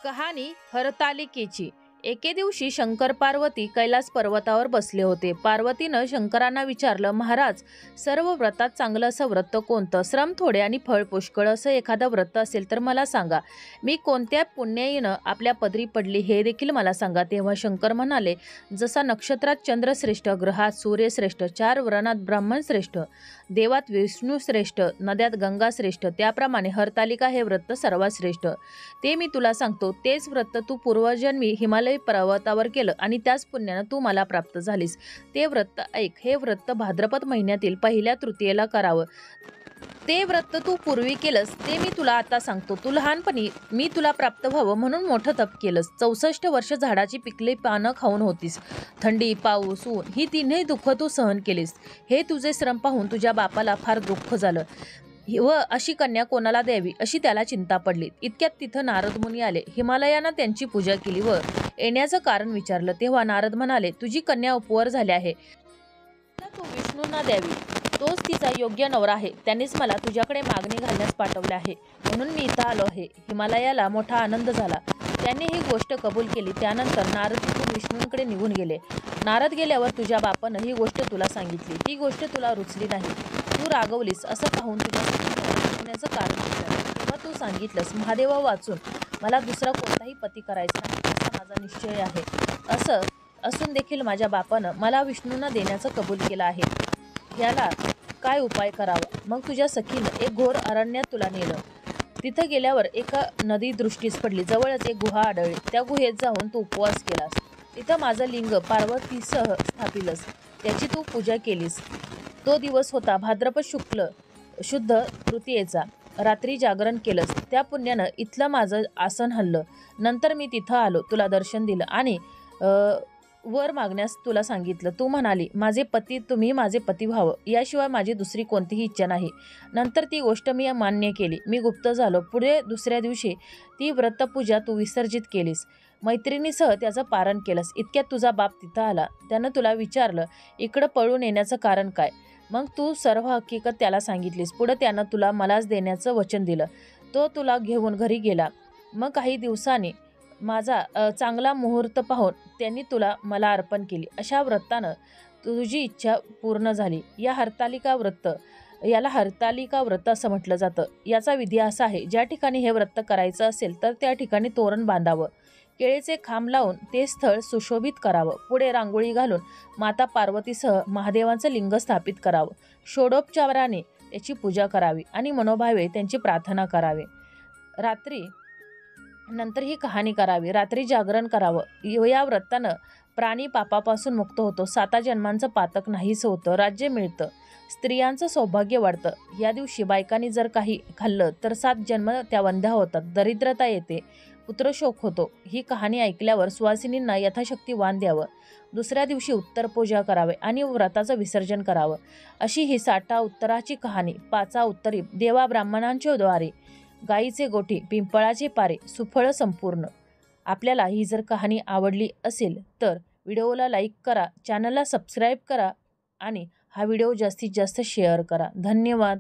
कहाणी हरतालिकेची। एके दिवशी शंकर पार्वती कैलास पर्वतावर बसले होते। पार्वतीनं शंकरांना विचारलं, महाराज, सर्व व्रतात चांगलं असं व्रत कोणतं? श्रम थोडे आणि फळ पुष्कळ असं एखादं व्रत असेल तर मला सांगा. मी कोणत्या पुण्याईनं आपल्या पदरी पडली हे देखील मला सांगा. तेव्हा शंकर म्हणाले, जसा नक्षत्रात चंद्र श्रेष्ठ, ग्रहात सूर्य श्रेष्ठ, 4 वर्णात ब्राह्मण श्रेष्ठ, देवात विष्णू श्रेष्ठ, नद्यात गंगा श्रेष्ठ, त्याप्रमाणे हरतालिका हे व्रत सर्वात श्रेष्ठ. ते मी तुला सांगतो. तेच व्रत तू पूर्वजन्मी हिमालय पर्वतावर केलं आणि त्याच पुण्यानं तू मला प्राप्त झालीस. ते व्रत ऐक. हे व्रत भाद्रपद महिन्यातील पहिल्या तृतीयेला करावं. ते व्रत तू पूर्वी केलंस ते मी तुला आता सांगतो. तू लहानपणी मी तुला प्राप्त व्हावं म्हणून मोठं तप केलंस. 64 वर्ष झाडाची पिकली पानं खाऊन होतीस. थंडी, पाऊस, ऊन ही तिन्ही दुःख तू सहन केलीस. हे तुझे श्रम पाहून तुझ्या बापाला फार दुःख झालं व अशी कन्या कोणाला द्यावी अशी त्याला चिंता पडली. इतक्यात तिथं नारद मुनी आले. हिमालयानं त्यांची पूजा केली व येण्याचं कारण विचारलं. तेव्हा नारद म्हणाले, तुझी कन्या उपवर झाली आहे. तू विष्णूंना द्यावी. तोच तिचा योग्य नवरा आहे. त्यांनीच मला तुझ्याकडे मागणी घालण्यास पाठवले आहे. म्हणून मी इथं आलो आहे. हिमालयाला मोठा आनंद झाला. त्याने ही गोष्ट कबूल केली. त्यानंतर नारद तिथून विष्णूंकडे निघून गेले. नारद गेल्यावर तुझ्या बापानं ही गोष्ट तुला सांगितली. ती गोष्ट तुला रुचली नाही. तू रागवलीस. असं पाहून तुझ्या होण्याचं कारण विचारलं. तेव्हा तू सांगितलंस, महादेवा वाचून मला दुसरा कोणताही पती करायचा नाही असा माझा निश्चय आहे. असं असून देखील माझ्या बापानं मला विष्णूंना देण्याचं कबूल केलं आहे. याला काय उपाय करावा? मग तुझ्या सखीनं एक घोर अरण्यात तुला नेलं. तिथं गेल्यावर एका नदी दृष्टीस पडली. जवळच एक गुहा आढळली. त्या गुहेत जाऊन तू उपवास केलास. तिथं माझं लिंग पार्वतीसह स्थापिलस. त्याची तू पूजा केलीस. तो दिवस होता भाद्रपद शुक्ल शुद्ध तृतीयेचा. रात्री जागरण केलंस. त्या पुण्यानं इथलं माझं आसन हल्लं. नंतर मी तिथं आलो. तुला दर्शन दिलं आणि वर मागण्यास तुला सांगितलं. तू म्हणाली, माझे पती तुम्ही माझे पती व्हावं. याशिवाय माझी दुसरी कोणतीही इच्छा नाही. नंतर ती गोष्ट मी मान्य केली. मी गुप्त झालो. पुढे दुसऱ्या दिवशी ती व्रतपूजा तू विसर्जित केलीस. मैत्रिणीसह त्याचं पारण केलंस. इतक्यात तुझा बाप तिथं आला. त्यानं तुला विचारलं, इकडं पळून येण्याचं कारण काय? मग तू सर्व हकीकत त्याला सांगितलीस. पुढं त्यानं तुला मलाच देण्याचं वचन दिलं. तो तुला घेऊन घरी गेला. मग काही दिवसांनी माझा चांगला मुहूर्त पाहून त्यांनी तुला मला अर्पण केली. अशा व्रतानं तुझी इच्छा पूर्ण झाली. याला हरतालिका व्रत असं म्हटलं जातं. याचा विधी असा आहे, ज्या ठिकाणी हे व्रत करायचं असेल तर त्या ठिकाणी तोरण बांधावं. केळीचे खांब लावून ते स्थळ सुशोभित करावं. पुढे रांगोळी घालून माता पार्वतीसह महादेवांचं लिंग स्थापित करावं. षोडोपचाराने त्याची पूजा करावी आणि मनोभावे त्यांची प्रार्थना करावी. रात्री नंतर ही कहाणी करावी. रात्री जागरण करावं. या व्रतानं प्राणी पापापासून मुक्त होतो. 7 जन्मांचं पातक नाहीच होतं. राज्य मिळतं. स्त्रियांचं सौभाग्य वाढतं. या दिवशी बायकांनी जर काही खाल्लं तर 7 जन्म त्या वंध्या होतात. दरिद्रता येते. पुत्रशोक होतो. ही कहाणी ऐकल्यावर सुवासिनींना यथाशक्ती वाण द्यावं. दुसऱ्या दिवशी उत्तर पूजा करावे आणि व्रताचं विसर्जन करावं. अशी ही 7 उत्तराची कहाणी. 5 उत्तरी देवा ब्राह्मणांच्या द्वारे, गाईचे गोठी, पिंपळाचे पारे, सुफळ संपूर्ण. आपल्याला ही जर कहाणी आवडली असेल तर व्हिडिओला लाईक करा, चॅनलला सबस्क्राईब करा आणि हा व्हिडिओ जास्तीत जास्त शेअर करा. धन्यवाद.